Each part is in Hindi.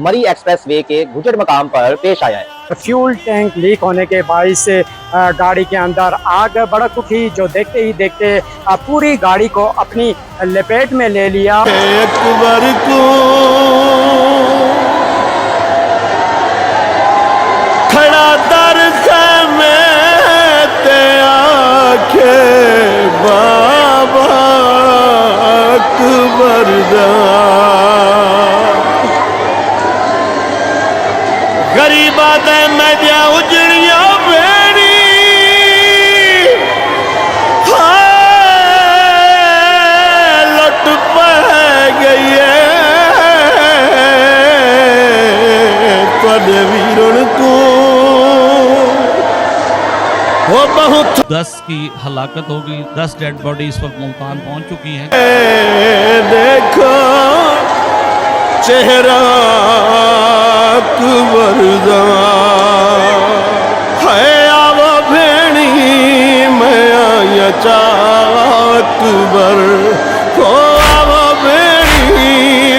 मरी एक्सप्रेस वे के गुजर मकाम पर पेश आया है। फ्यूल टैंक लीक होने के बाइस गाड़ी के अंदर आग भड़क उठी, जो देखते ही देखते पूरी गाड़ी को अपनी लपेट में ले लिया। अकबर को खड़ा दर में ते आखे बाबा अकबर दा गरीबा दे मैं दिया उजड़िया बेड़ी लुट पै गई है वीरन को वो बहुत 10 की हलाकत होगी, 10 डेड बॉडी इस वक्त मुल्तान पहुंच चुकी हैं। देखो चेहरा अकबर दा है आवा भेणी मैं आया चा अकबर हो आवा भेणी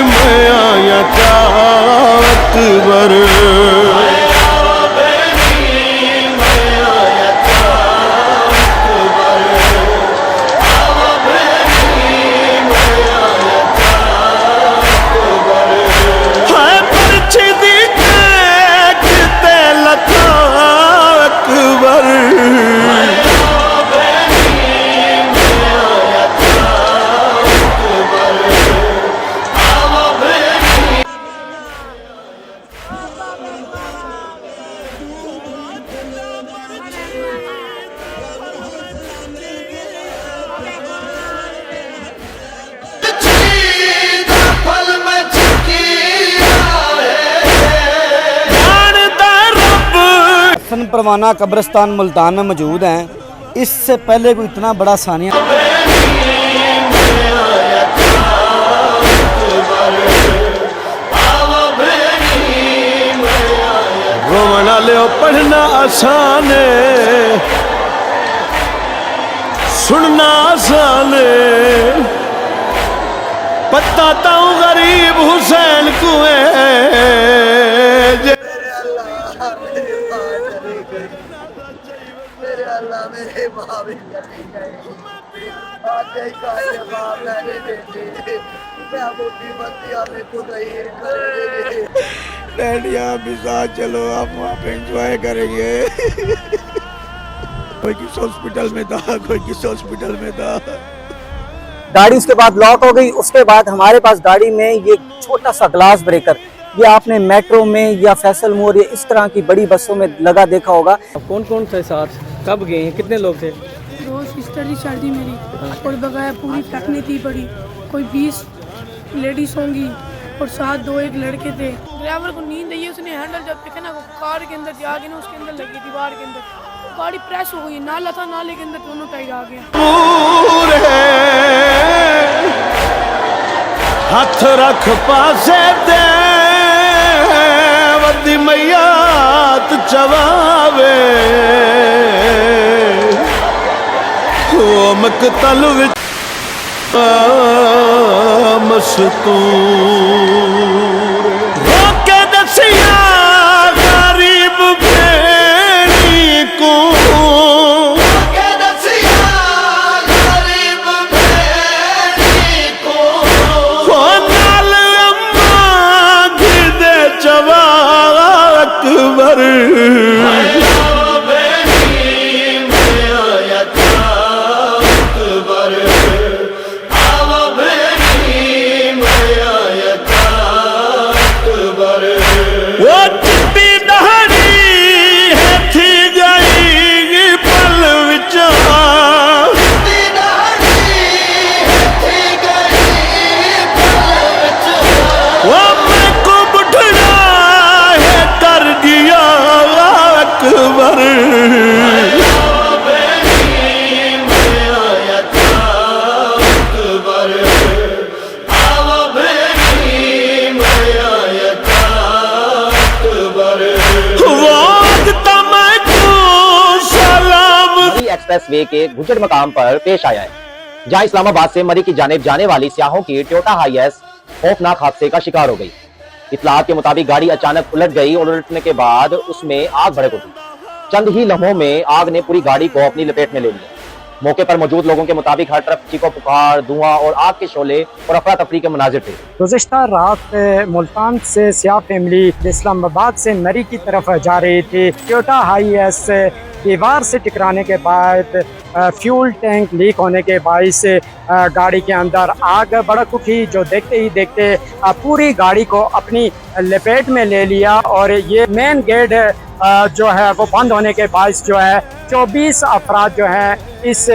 मैं आया चा अकबर परवाना कब्रिस्तान मुल्तान में मौजूद हैं। इससे पहले कोई इतना बड़ा सानिया रोमना ले पढ़ना आसान है, सुनना आसान है, पता तो गरीब हुसैन को है। मेरे माँ भी चली गई, डैडिया भी साथ चलो, आप वहाँ पे एंजॉय करेंगे। कोई किस हॉस्पिटल में था, कोई किस हॉस्पिटल में था। गाड़ी उसके बाद लॉक हो गई। उसके बाद हमारे पास गाड़ी में ये छोटा सा ग्लास ब्रेकर, ये आपने मेट्रो में या फैसल मोर या इस तरह की बड़ी बसों में लगा देखा होगा। कौन कौन थे साथ, कब गए हैं, कितने लोग थे? दो सिस्टर की शादी मेरी और बगैर पूरी फैमिली थी बड़ी, कोई 20 लेडीज होंगी और साथ 2 एक लड़के थे। ड्राइवर को नींद आई, उसने हैंडल जब तक ना कार के अंदर आगे ना उसके अंदर लगी दीवार के अंदर, गाड़ी प्रेस हो गई, नाला था, नाले के अंदर दोनों टायर आ गया। हाथ रख पासे दे वदी मैया तू चवावे मकतल विच मस्तूर रोके दसिया गरीब भेड़ी को, एक्सप्रेस वे के गुजर मकाम पर पेश आया है, जहां इस्लामाबाद से मरी की जानिब जाने वाली सियाहों की टोयोटा हाईएस खौफनाक हादसे का शिकार हो गई। इत्तलात के मुताबिक गाड़ी अचानक उलट गई और उलटने के बाद उसमें आग भड़क उठी। चंद ही लम्हों में आग ने पूरी गाड़ी को अपनी लपेट में ले लिया। मौके पर मौजूद लोगों के मुताबिक हर तरफ चीखो पुकार, धुआं और आग के शोले और अफरा तफरी के मनाजिर थे। गुज़िश्ता रात मुल्तान से सियाह फैमिली इस्लामाबाद से मरी की तरफ जा रही थी। टोयोटा हाईएस दीवार से टकराने के बाद फ्यूल टैंक लीक होने के बाइस गाड़ी के अंदर आग भड़क उठी, जो देखते ही देखते पूरी गाड़ी को अपनी लपेट में ले लिया। और ये मेन गेट जो है वो बंद होने के बाइस जो है 24 अफराद जो हैं इस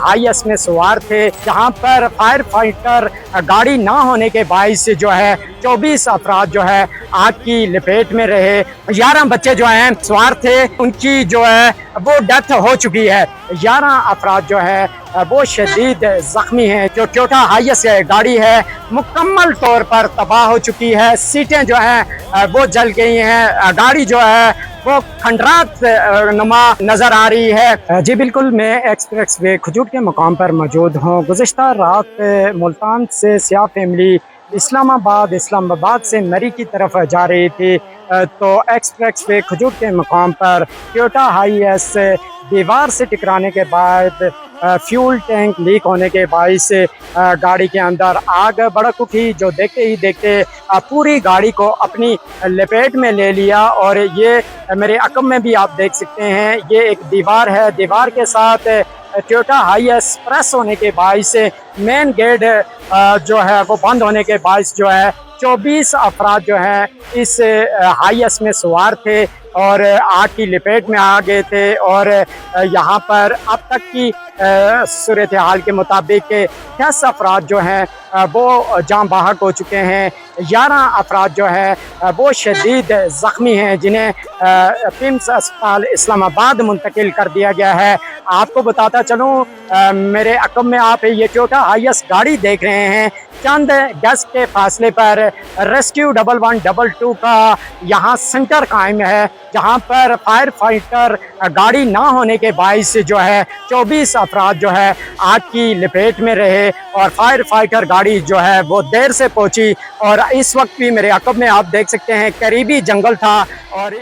हाईएस में सवार थे, जहां पर फायर फाइटर गाड़ी ना होने के बाइस जो है 24 अफराद जो है आग की लपेट में रहे। 11 बच्चे जो हैं सवार थे, उनकी जो है वो डेथ हो चुकी है। 11 अफराद जो है वो शदीद जख्मी हैं। जो टोयोटा हाईएस गाड़ी है मुकम्मल तौर पर तबाह हो चुकी है। सीटें जो हैं वो जल गई हैं। गाड़ी जो है वो खंडरात नुमा नजर आ रही है। जी बिल्कुल, मैं एक्सप्रेस वे खजूर के मुकाम पर मौजूद हूँ। गुज़िश्ता रात मुल्तान से सियाह फैमिली इस्लामाबाद से मरी की तरफ जा रही थी, तो एक्सप्रेस वे खजूर के मुकाम पर टोयोटा हाईएस दीवार से टकराने के बाद फ्यूल टैंक लीक होने के बाइस गाड़ी के अंदर आग भड़क उठी, जो देखते ही देखते पूरी गाड़ी को अपनी लपेट में ले लिया। और ये मेरे अकब में भी आप देख सकते हैं, ये एक दीवार है। दीवार के साथ टोयोटा हाईएस प्रेस होने के बाइस मेन गेट जो है वो बंद होने के बाइस जो है 24 अफराद जो हैं इस हाईएस में सवार थे और आग की लपेट में आ गए थे। और यहाँ पर अब तक की सूरत हाल के मुताबिक 10 अफराद जो हैं वो जान बहक हो चुके हैं। 11 अफराद जो है वो शदीद ज़ख्मी हैं, जिन्हें पिम्स अस्पताल इस्लामाबाद मुंतकिल कर दिया गया है। आपको बताता चलूँ, मेरे अकब में आप ये टोयोटा हाईएस गाड़ी देख रहे हैं। चंद गज के फासले पर रेस्क्यू 1122 का यहाँ सेंटर कायम है, जहाँ पर फायर फाइटर गाड़ी ना होने के बाइस जो है 24 अफराद जो है आग की लपेट में रहे। और फायर फाइटर गाड़ी जो है वो देर से पहुंची। और इस वक्त भी मेरे अकब में आप देख सकते हैं करीबी जंगल था। और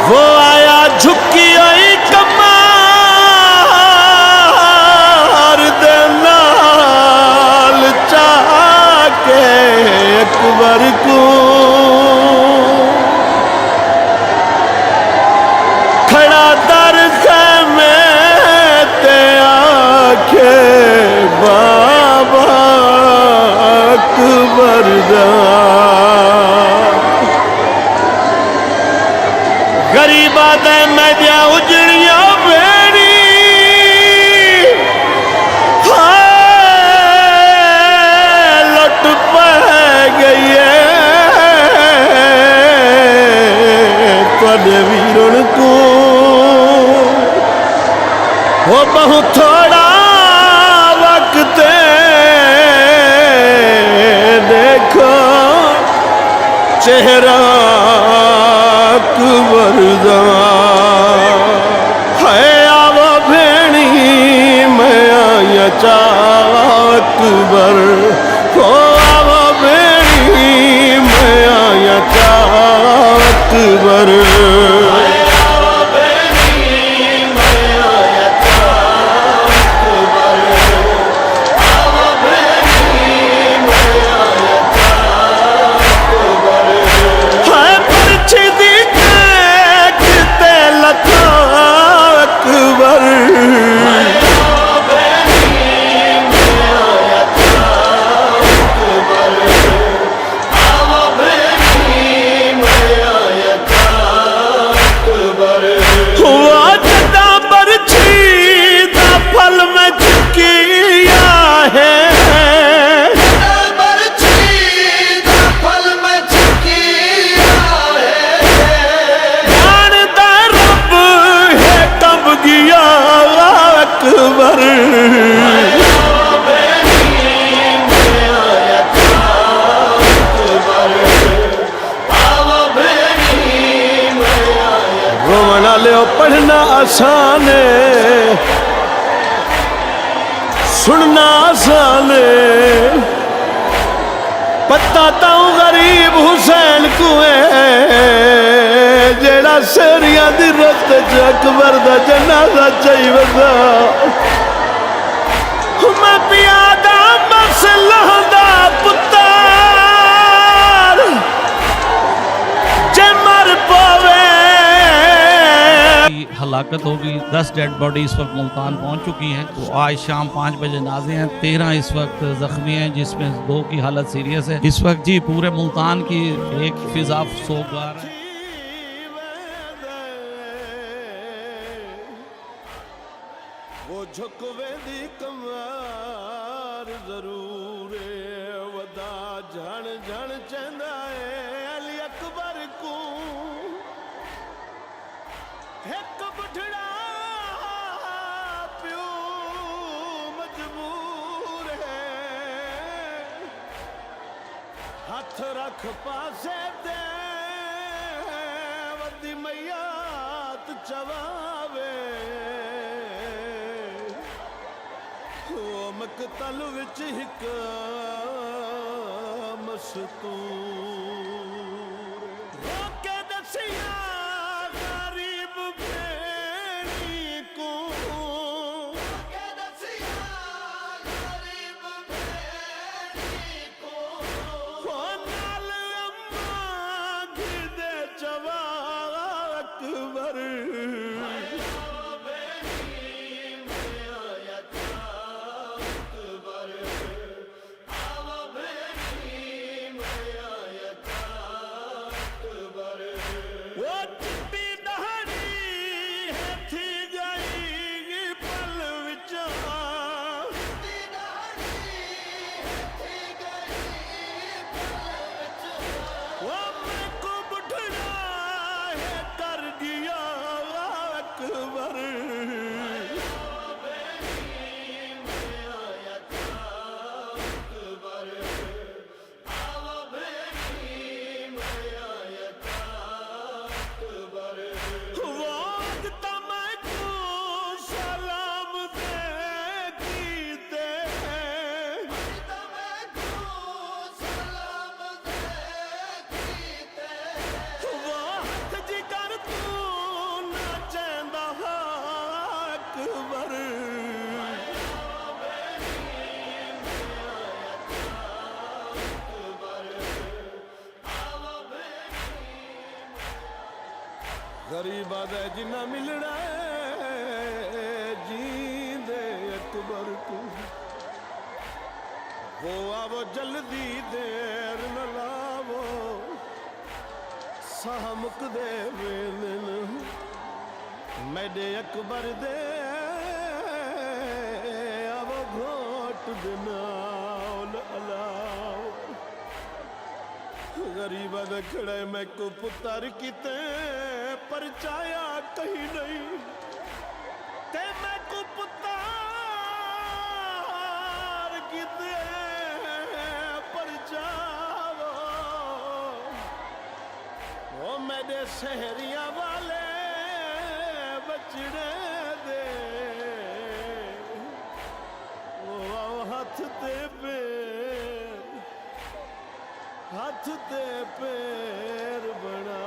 वो आया झुकी हुई कमार दे नाल चाह के अकबर को खड़ा दर खैमे ते आखे बाबा अकबर दा। गरीबा दे मैदिया उजड़िया बेड़ी लुट पै गई है तुहाडे वीरन को। वो बहुत थोड़ा वक्त देखो चेहरा अकबर दा है। आवो भेणी मैं आया चाह अकबर को। आवो भेणी मैं आया चाह अकबर। रोवना लियो पढ़ना आसान है, सुनना आसान है। पता ताऊ गरीब हुसैन को है जेड़ा सेरिया दी रत च अकबर दा जनाजा चाही वदा। मैं पियादा मसला दा पुत्तर जे मर पावे। हलाकत होगी। 10 डेड बॉडी इस वक्त मुल्तान पहुंच चुकी हैं। तो आज शाम 5 बजे नाजे हैं। 13 इस वक्त जख्मी हैं, जिसमें 2 की हालत सीरियस है। इस वक्त जी पूरे मुल्तान की एक फिजा सोगवार है। वो झुकवे दी कमार जरूर वदा झण झण चंदा है अली अकबर को। एक बुढ़ड़ा प्यो मजबूर है, हाथ रख पासे दे वदी मैयात चवावे। ओ मकतल विच हिक मस्तूर रोके दसिया गरीब भेड़ी को। रोके दसिया गरीब भेड़ी को। ओ नाल अम्मा घिदे चवा अकबर। गरीबा दे जिन्ना मिलना है जींदे अकबर को। वो आवो जल्दी देर न लावो सामुक दे वेलन मेरे अकबर दे आवो घोट देना अलाओ। गरीबा दे खड़े मैं को पुत्र किते परचाया कहीं नहीं ते मैं को पुत्र किते परचावो। वो मेरे शहरिया वाले बचड़े दे वो हाथ ते पैर बना।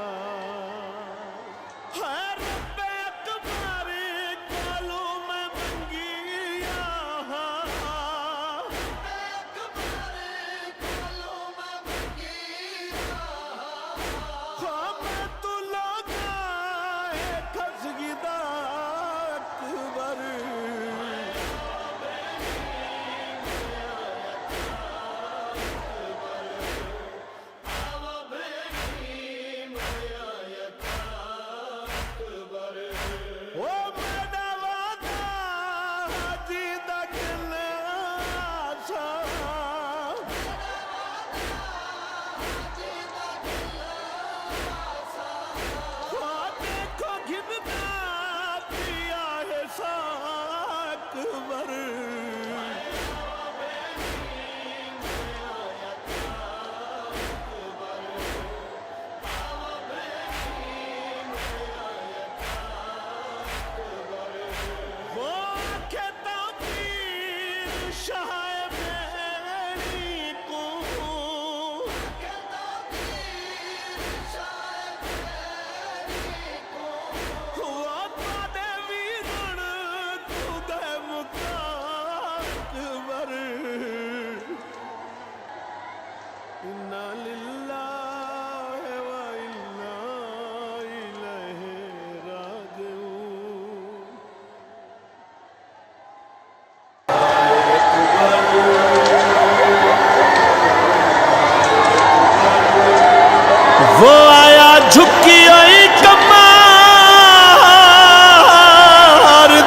वो आया झुकी हुई कमार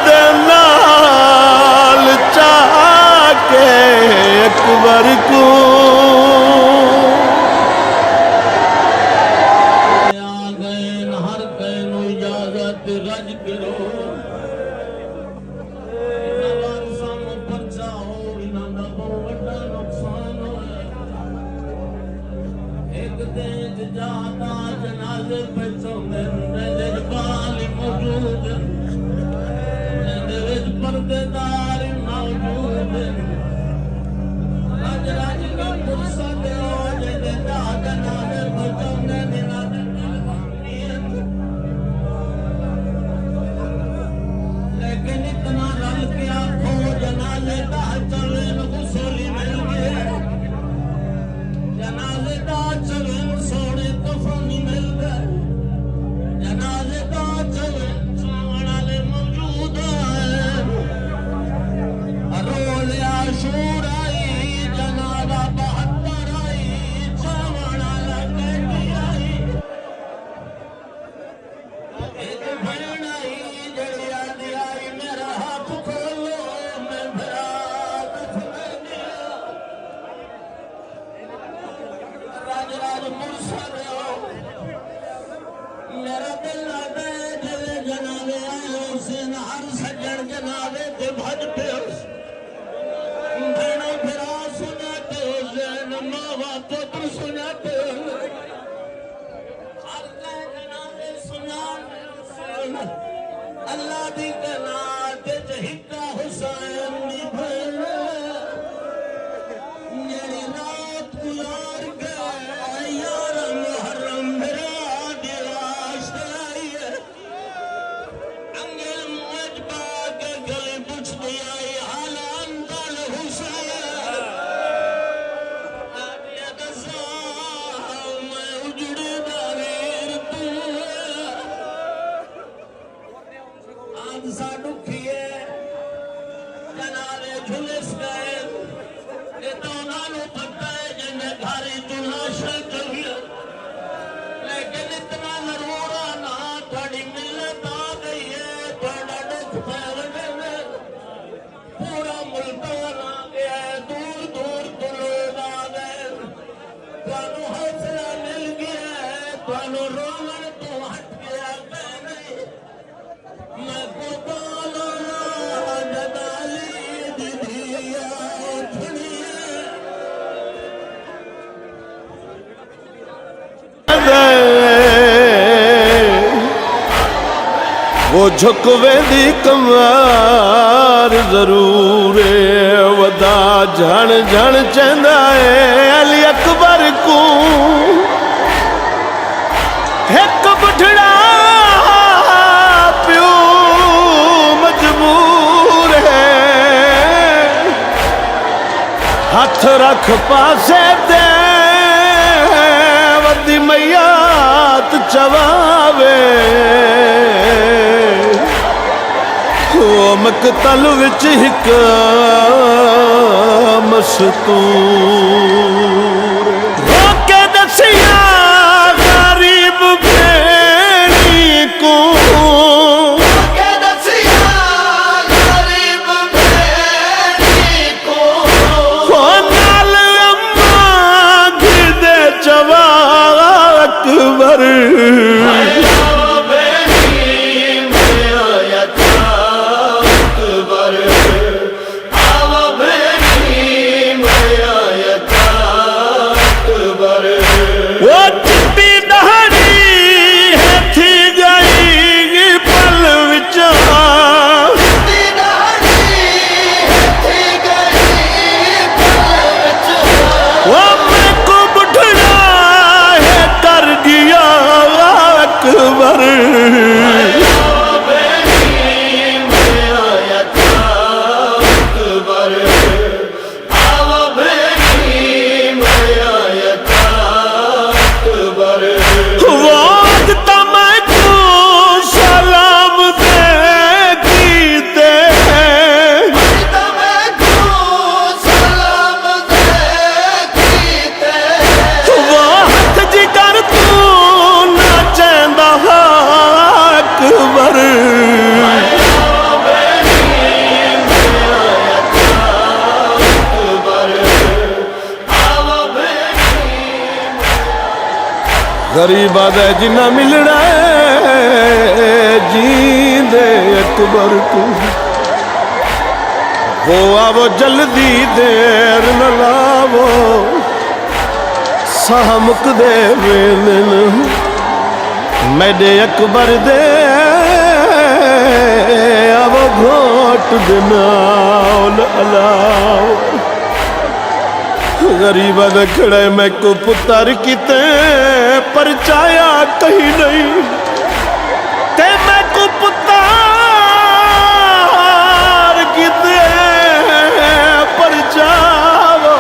दे नाल चाह के अकबर को अल्लाह दी कनात हिक्का हुसैन दी भैन मेरी रात गुजार गए यार मुहर्रम मेरा दिलाश आई है अंगे मुझबा के गले बुझ दिया हालान दल हुसैन अब ये दसा मैं उजड़े दावीर तू आज साडू खिए जनाले झुलस गए ये तो नानू पता है जिन्हें घारी तुलाशा करिए लेकिन इतना जरूर ना थोड़ी मिलत आ गई है थोड़ा दुख फैल गए पूरा मुल्तान आ गया है दूर दूर तो लोग आ गए थानू हौसला मिल गया है थानू रोवन तो हट गया नहीं मैं को बोलो जदाली दीदिया उठनी वो झुकवे दी कमार जरूर वदा झण झण चंदा है अली अकबर को एक बुढ़ड़ा प्यो मजबूर है हाथ रख पासे दे वदी मैयात चवावे ओ मकतल विच हिक मस्तूर रोके दसिया गरीब भेड़ी को ओ नाल अम्मा गिरदे चवा अकबर वो चिट्टी दहरी है थी गई पल विचा वो मैं को बुढ़ड़ा है कर दिया अकबर गरीबा दे जिन्ना मिलना है जींदे अकबर तू वो आवो जल्दी देर न लावो सामुक दे वेलन मेरे अकबर दे आवो घोट दिनाल अलाओ गरीब दखड़े मैं को पुत्र किते परचाया कहीं नहीं ते मैं को पुत्र किते परचावो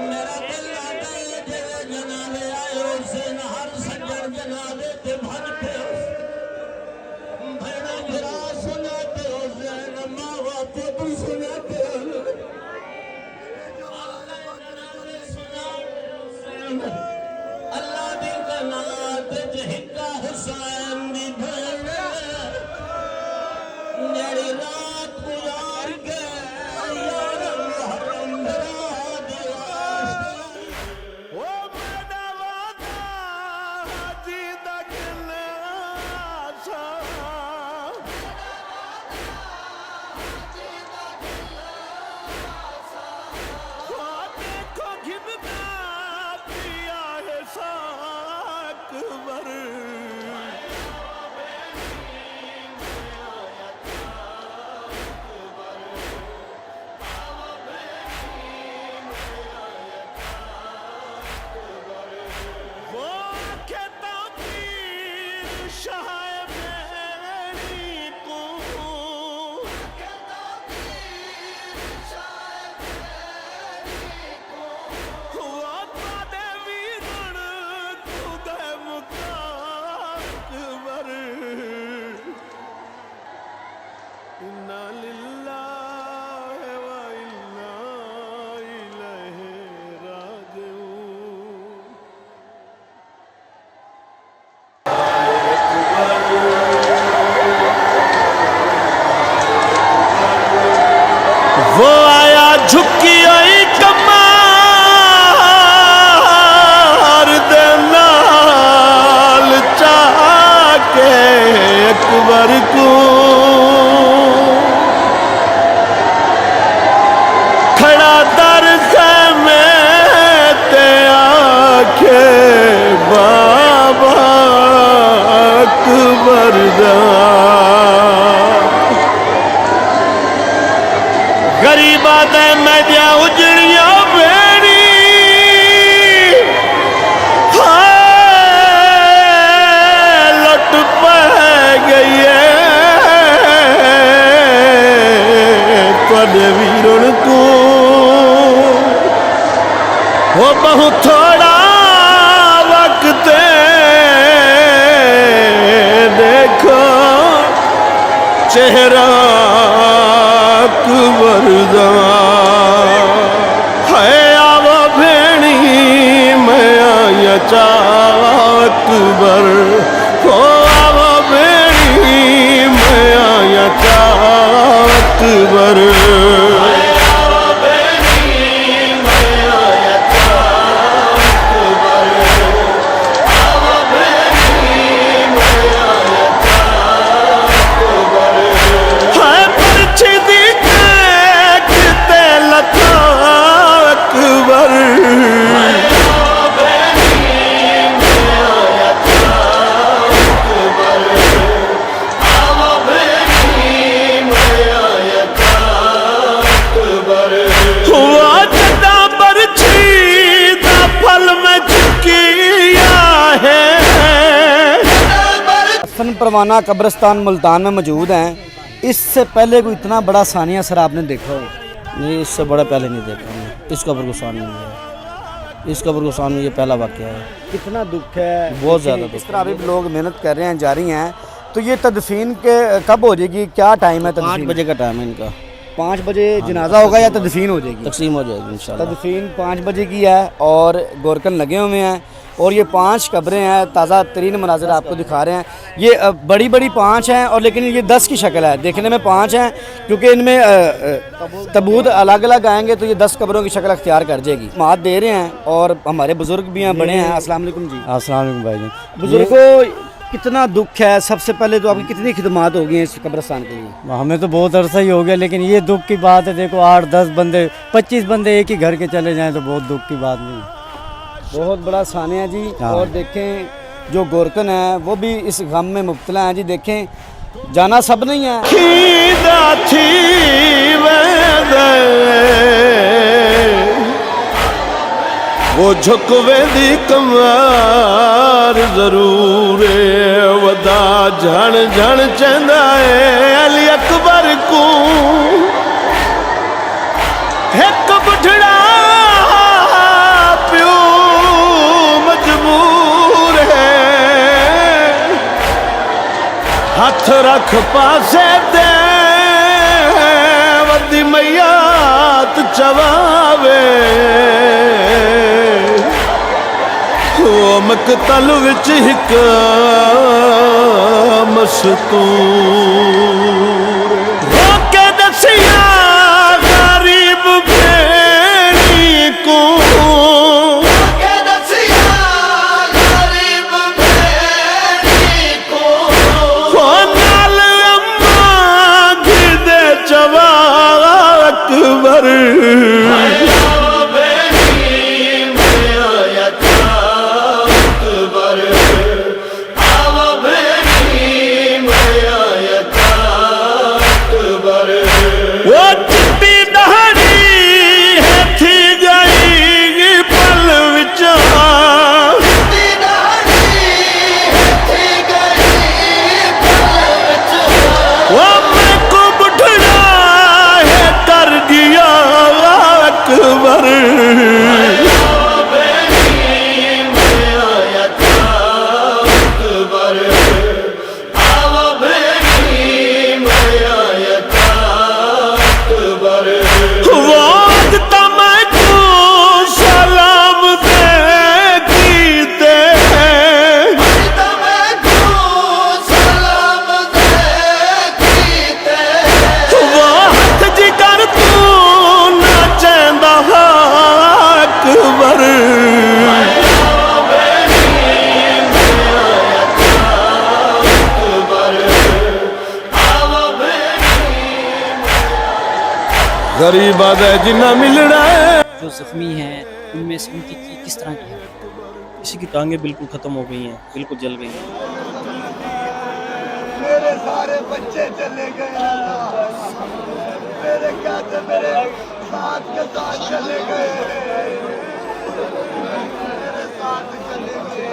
मेरा दिल लाता है तेरे जनाले आयो से हर सज्जन जनाले ते भजते हो भैना भरा सुनाते हो जैन माँ बाप तुम सुनाते हो अल्लाह दी कनात जहिका हुसैन दी भैन मेरी रात गुजार के यार मुहर्रम वो आया झुकी आई कमार दे नाल चाके अकबर को खड़ा दर खैमे ते आखे बाबा अकबर दा गरीबा दे मैदिया उजड़िया बेड़ी लुट पै गई है वीरण को वो बहुत थोड़ा वक्त देखो चेहरा अकबर दा है आवो भेणी मैं आया अकबर हो आवो भेणी मैं आया अकबर परवाना कब्रिस्तान मुल्तान में मौजूद हैं। इससे पहले कोई इतना बड़ा सानिया सर आपने देखा हो? नहीं, इससे बड़ा पहले नहीं देखा मैंने। इस कब्र को सामने में है, इस कब्र को सामने ये पहला वाक़या है। कितना दुख है, बहुत ज़्यादा दुख। इस तरह अभी लोग मेहनत कर रहे हैं, जारी हैं। तो ये तदफीन के कब हो जाएगी, क्या टाइम है? 5 बजे का टाइम है इनका। 5 बजे जनाजा होगा या तदफीन हो जाएगी? तकसीम हो जाएगी इंशाल्लाह। तदफीन 5 बजे की है और गोरकन लगे हुए हैं और ये 5 कब्रें हैं। ताज़ा तरीन मनाज़र आपको दिखा रहे हैं। ये बड़ी बड़ी 5 हैं और लेकिन ये 10 की शक्ल है। देखने में 5 हैं क्योंकि इनमें तबूत अलग अलग आएंगे तो ये 10 कब्रों की शक्ल अख्तियार कर जाएगी। मात दे रहे हैं और हमारे बुज़ुर्ग भी हैं, बड़े हैं। अस्सलाम वालेकुम जी। अस्सलाम वालेकुम भाई। बुज़ुर्गों, कितना दुख है। सबसे पहले तो आपकी कितनी खिदमत हो गई हैं इस कब्रिस्तान के लिए? हमें तो बहुत अरसा ही हो गया, लेकिन ये दुख की बात है। देखो 8-10 बंदे 25 बंदे एक ही घर के चले जाएं तो बहुत दुख की बात नहीं। बहुत बड़ा सानिया जी। हाँ। और देखें जो गोरकन है वो भी इस गम में मुब्तला हैं जी। देखें जाना सब नहीं है। वो झुकवे दी कमार जरूर वदा झण झण चंदा है अली अकबर को एक बुढ़ड़ा प्यो मजबूर है हाथ रख पासे दे वदी मैयात चवावे मकतल विच हिक मस्तूर रोके दसिया गरीब भेड़ी को रोके दसिया गरीब भेड़ी को नाल अम्मा घिदे चवा अकबर गरीब आदे जिन्ना मिलना है। जो जख्मी हैं उनमें से उनकी किस तरह की है? किसी की टांगें बिल्कुल ख़त्म हो गई हैं, बिल्कुल जल गई हैं। मेरे सारे बच्चे चले गए, मेरे क्या थे, मेरे साथ के साथ चले गए, मेरे साथ चले गए।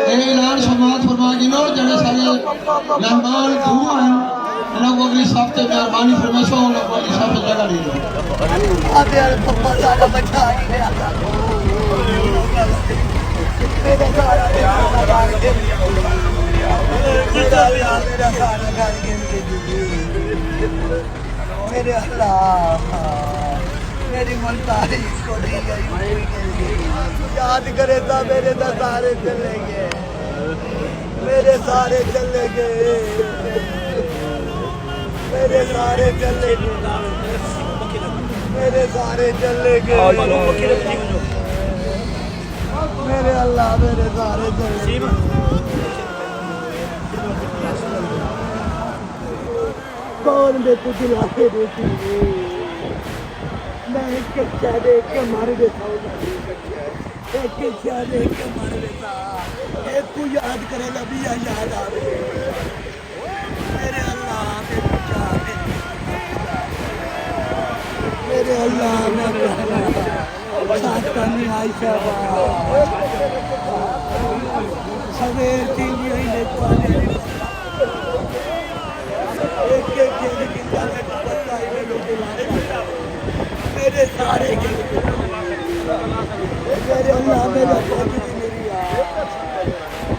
ऐलान समाज फरमा गिनो जने सारे मेहमान दूर हैं लोग अगली हफ्ते मेहरबानी फरमाइशो लोग अगली हफ्ते जगह ले अब यार पप्पा सारा बचा ही गया था। मेरा सारा मेरे अल्लाह मेरी मुल्तानी को दी गई याद करे था। मेरे तो सारे चले गए, मेरे सारे चले गए, मेरे सारे चले गए, मेरे सारे चले गए, मेरे अल्लाह मेरे सारे चले गए। कौन दे तू दिलाते देती मैं कच्चा देख के मर देता हूँ, कच्चा देख के मर देता। एक को याद करे नबिया याद आवे मेरे अल्लाह में पूछा मेरे अल्लाह में साथ करनी आयशा सवेर की यही देख पाने मेरे सारे मेरे अल्लाह मेरा कुछ भी नहीं,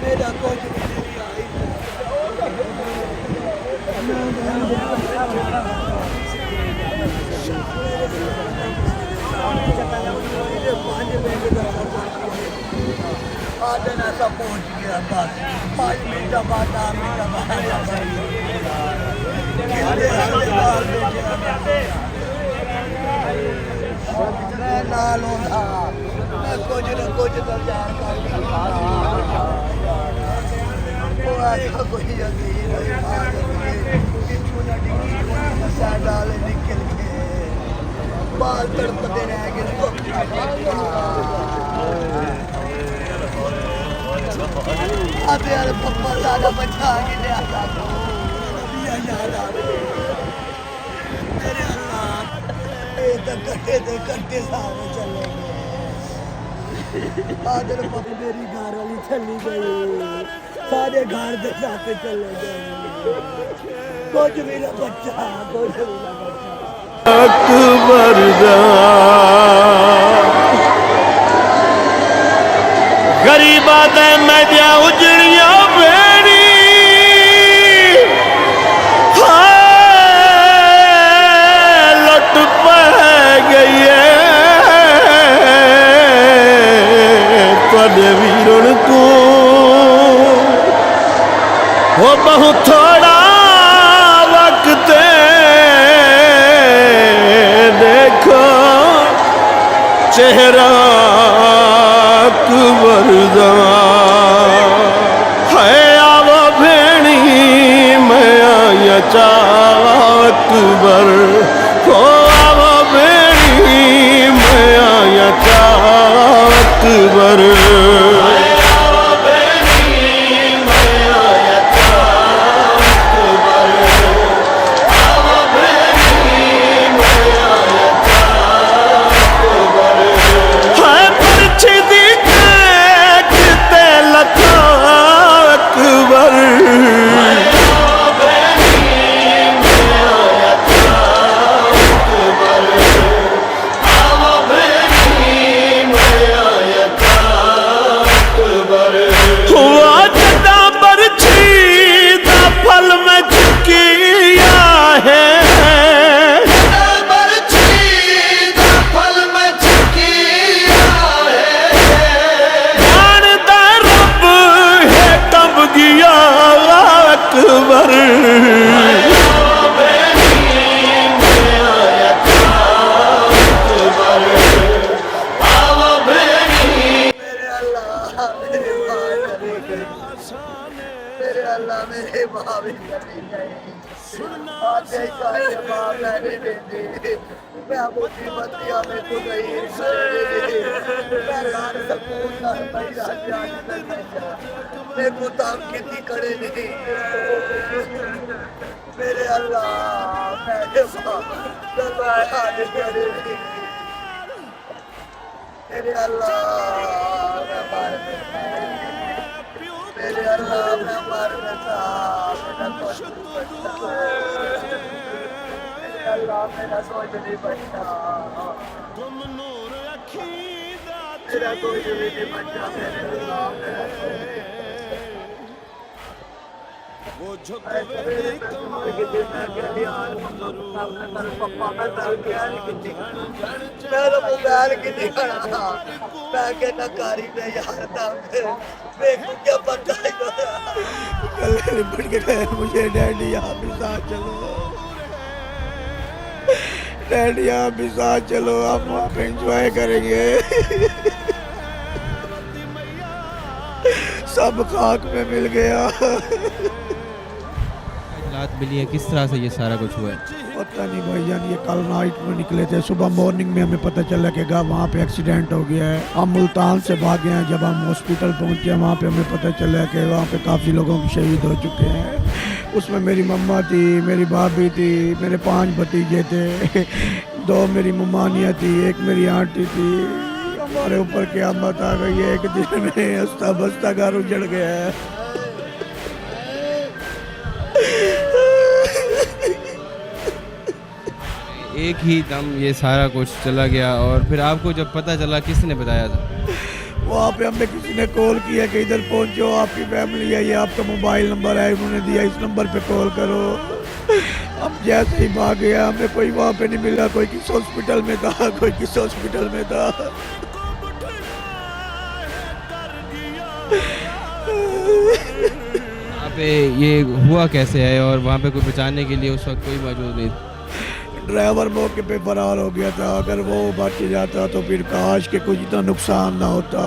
मेरा कोई आधे ऐसा पहुंच गया बस 5 मिनट बाद 10 मिनट बाद मैं नाल होता मैं कुछ न कुछ तो जान कर वो ऐसा कोई यकीन नहीं डाले निकल के बाल तड़पते रह गए अब यार पप्पा ज्यादा बचा के ले आता याद आ मेरे अल्लाह ये तो कट्टे सारे चले गए आज पप्पा मेरी घर वाली चली गई सारे घर के साथ चले गए कुछ भी ना बच्चा कुछ भी ना बच्चा अकबर गरीबा दे मैदिया उजड़िया बेड़ी लुट पै गई है वीरण को वो बहुत थोड़ा वक्त देखो चेहरा अकबर दा है आवो भेणी मैं आया चा अकबर हो आवो भेणी मैं आया चा अकबर मेरे अल्लाह मेरे अल्लाह मेरे अल्लाह मैं मर गया अल्लाह मेरा सोच नहीं बचा मेरा कोई नहीं बचा मेरे अल्लाह वो मोबाइल की नकारी में यार क्या पता मुझे डैडी आप भी साथ चलो डैडी आप भी साथ चलो आप वहाँ पे एंजॉय करेंगे सब खाक में मिल गया मिली है किस तरह से ये सारा कुछ हुआ है? पता नहीं भाईजान ये कल नाइट में निकले थे सुबह मॉर्निंग में हमें पता चला कि वहाँ पे एक्सीडेंट हो गया है हम मुल्तान से भागे हैं जब हम हॉस्पिटल पहुँचे वहाँ पे हमें पता चला कि वहाँ पे काफ़ी लोगों को शहीद हो चुके हैं उसमें मेरी मम्मा थी मेरी भाभी थी मेरे 5 भतीजे थे 2 मेरी मम्मानियाँ थी एक मेरी आंटी थी हमारे ऊपर क़यामत आ गई है एक दिन में हंसता बसता घर उजड़ गया है एक ही दम ये सारा कुछ चला गया और फिर आपको जब पता चला किसने बताया था? वहाँ पे हमें किसी ने कॉल किया कि इधर पहुँचो आपकी फैमिली है ये आपका मोबाइल नंबर है उन्होंने दिया इस नंबर पे कॉल करो हम जैसे ही भाग गया, हमें कोई वहाँ पे नहीं मिला, कोई किस हॉस्पिटल में था, कोई किस हॉस्पिटल में था। वहाँ पे ये हुआ कैसे है और वहाँ पे कोई बचाने के लिए उस वक्त कोई मौजूद नहीं था? ड्राइवर मौके पे फरार हो गया था। अगर वो बच जाता तो फिर काश के कुछ इतना नुकसान ना होता।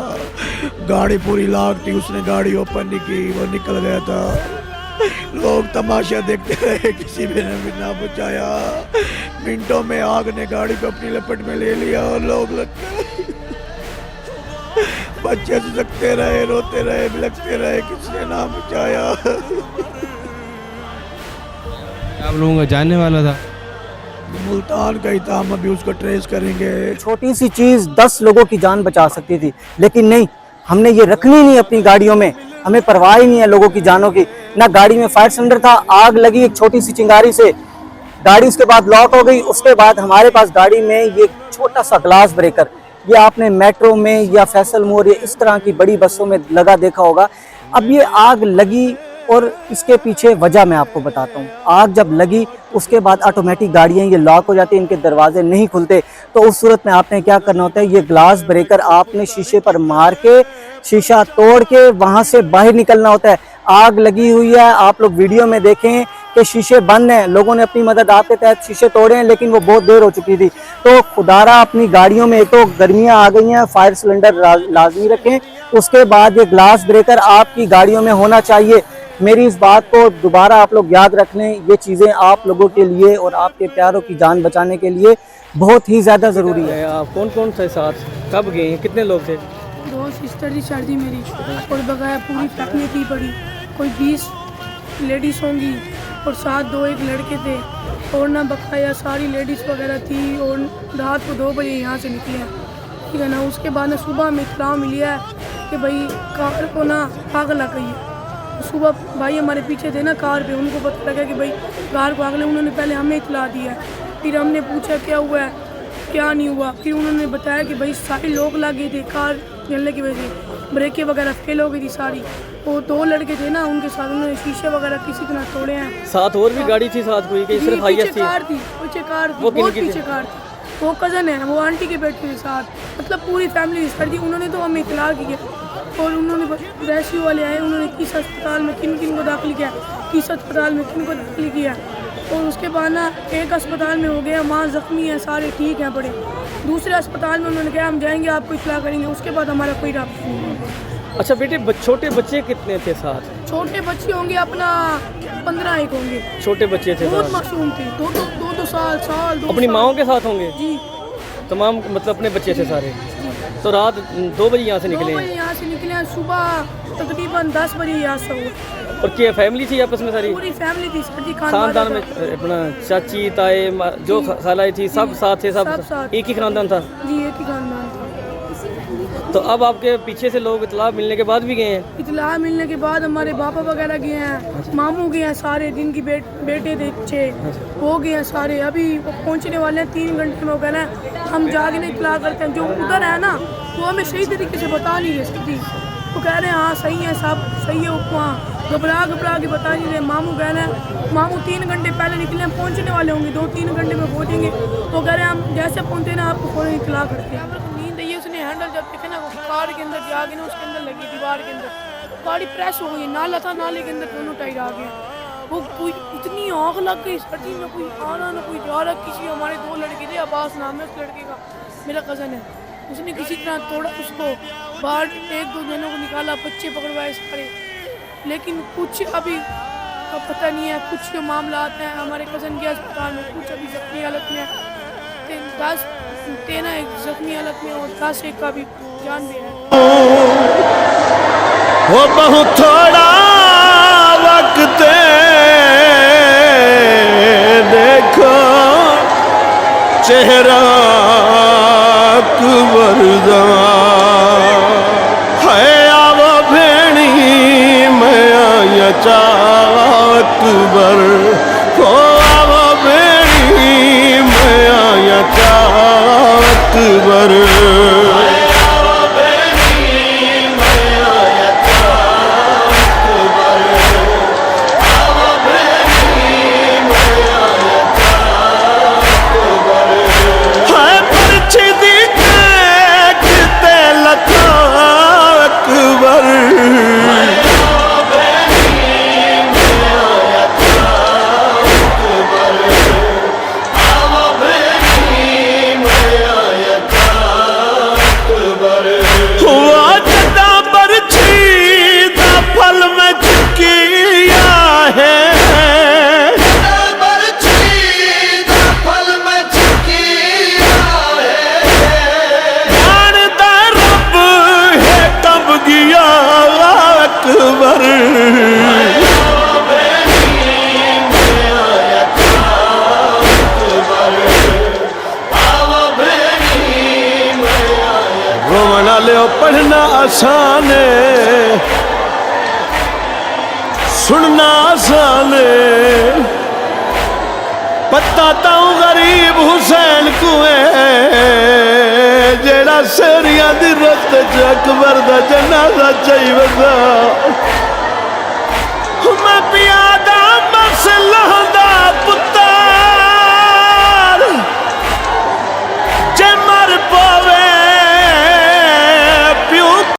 गाड़ी पूरी लाख थी, उसने गाड़ी ओपन नहीं की, वो निकल गया था। लोग तमाशा देखते रहे, किसी ने भी ना बचाया। मिनटों में आग ने गाड़ी को अपनी लपट में ले लिया और लोग लगते बच्चे सकते रहे, रोते रहे, बिलखते रहे, किसी ने ना बचाया। आप लोगों का जानने वाला था? मुल्तान का ही था, हम अभी उसको ट्रेस करेंगे। छोटी सी चीज़ 10 लोगों की जान बचा सकती थी, लेकिन नहीं, हमने ये रखनी नहीं अपनी गाड़ियों में। हमें परवाह ही नहीं है लोगों की जानों की। ना गाड़ी में फायर सिलेंडर था, आग लगी एक छोटी सी चिंगारी से, गाड़ी उसके बाद लॉक हो गई। उसके बाद हमारे पास गाड़ी में ये छोटा सा ग्लास ब्रेकर, ये आपने मेट्रो में या फैसल मोर या इस तरह की बड़ी बसों में लगा देखा होगा। अब ये आग लगी और इसके पीछे वजह मैं आपको बताता हूँ। आग जब लगी उसके बाद ऑटोमेटिक गाड़ियाँ ये लॉक हो जाती हैं, इनके दरवाजे नहीं खुलते। तो उस सूरत में आपने क्या करना होता है, ये ग्लास ब्रेकर आपने शीशे पर मार के, शीशा तोड़ के वहाँ से बाहर निकलना होता है। आग लगी हुई है, आप लोग वीडियो में देखें कि शीशे बंद हैं, लोगों ने अपनी मदद आपके तहत शीशे तोड़े हैं, लेकिन वो बहुत देर हो चुकी थी। तो खुदारा अपनी गाड़ियों में, एक तो गर्मियाँ आ गई हैं, फायर सिलेंडर लाजमी रखें। उसके बाद ये ग्लास ब्रेकर आपकी गाड़ियों में होना चाहिए। मेरी इस बात को दोबारा आप लोग याद रख लें, ये चीज़ें आप लोगों के लिए और आपके प्यारों की जान बचाने के लिए बहुत ही ज़्यादा ज़रूरी है। आप कौन कौन थे साथ, कब गए, कितने लोग थे? 2 सिस्टर थी शादी मेरी, और बकाया पूरी फैमिली थी बड़ी, कोई 20 लेडीज़ होंगी और साथ 2-1 लड़के थे, और ना बकाया सारी लेडीज़ वगैरह थी। और रात को 2 बजे यहाँ से निकले हैं, ठीक है ना। उसके बाद ना सुबह में इत्तला मिली है कि भाई कार को ना आग लग गई है। सुबह भाई हमारे पीछे थे ना कार पे, उनको पता लगा कि भाई कार को आग लगी। उन्होंने पहले हमें इत्तला दिया, फिर हमने पूछा क्या हुआ है, क्या नहीं हुआ। फिर उन्होंने बताया कि भाई सारे लोग लगे थे, कार जलने की वजह से ब्रेकें वगैरह फेल हो गई थी सारी। वो 2 लड़के थे ना, उनके साथ उन्होंने शीशे वगैरह किसी तरह तोड़े हैं। साथ और भी गाड़ी थी साथ कोई, कि सिर्फ हाईएस्ट थी? कार थी, पीछे कार थी, बहुत पीछे कार थी। वो कज़न है, वो आंटी के बेटे के साथ, मतलब पूरी फैमिली सर जी। उन्होंने तो हमें इतला किया, और उन्होंने रेस्क्यू वाले आए, उन्होंने किस अस्पताल में किन किन को दाखिल किया, किस अस्पताल में किन को दाखिल किया। और उसके बाद ना एक अस्पताल में हो गया, माँ ज़ख्मी है, सारे ठीक हैं बड़े। दूसरे अस्पताल में उन्होंने कहा हम जाएंगे, आपको इतला करेंगे। उसके बाद हमारा कोई राब्ता नहीं हुआ। अच्छा बेटे, छोटे बच्चे कितने थे साथ? छोटे बच्चे होंगे अपना 15 होंगे, छोटे बच्चे थे, बहुत मासूम थे, 2 साल 2 अपनी माओं के साथ होंगे जी, तमाम, मतलब अपने बच्चे थे सारे। तो रात 2 बजे यहाँ से निकले? 2 बजे यहाँ से निकले हैं, सुबह तकरीबन 10 बजे यहाँ से हुआ। और क्या फैमिली थी आपस में सारी? पूरी फैमिली थी सर जी, खानदान में अपना चाची ताए जो खालाई थी सब साथ थे? सब साथ। एक ही खानदान था जी, एक ही खानदान था। तो अब आपके पीछे से लोग इतला मिलने के बाद भी गए हैं? इतला मिलने के बाद हमारे पापा वगैरह गए हैं, मामू गए हैं सारे, जिनकी बेटे थे 6, वो गए हैं सारे। अभी वो पहुंचने वाले हैं 3 घंटे में। वो कह रहे हैं हम जाके नहीं इतला करते हैं, जो उधर है ना वो हमें सही तरीके से बता नहीं रहे सकती। वो कह रहे हैं हाँ सही है, सब सही है, वहाँ घबरा के बता नहीं रहे। मामू कह रहे हैं, मामू 3 घंटे पहले निकले हैं, पहुँचने वाले होंगे, 2-3 घंटे में पहुँचेंगे। तो कह रहे हैं हम जैसे पहुँचे ना आपको फ़ौरन इतला करते हैं। नींद आई, उसने हैंडल जब देखे ना, वो कार के अंदर जाके ना, उसके अंदर लगी, दीवार के अंदर गाड़ी प्रेस हो गई, नाला था, नाले के अंदर दोनों टायर आ गए। वो कोई इतनी आग लग गई सर्दी में, कोई आना ना कोई जा रहा। किसी हमारे 2 लड़के थे, अब्बास नाम है उस लड़के का, मेरा कज़न है, उसने किसी तरह तोड़ा उसको, बाहर 1-2 जनों को निकाला, बच्चे पकड़वाए सारे। लेकिन कुछ अभी का पता नहीं है, कुछ के मामला आते हैं हमारे कज़न के अस्पताल में, कुछ अभी जख्मी हालत में है, 13 एक जख्मी हालत में और 10 एक का भी जान भी है। वो बहुत थोड़ा वक्त देखो चेहरा कुबरदा है, आवो भेणी मैं आया चाकबर, हो आवो भेणी मैं आया चाकबर। पढ़ना आसान है, सुनना आसान है, पता ताऊ गरीब हुसैन को है जेड़ा सेरिया दी रत च अकबर दा जनाजा चाहिए। मैं पिया दा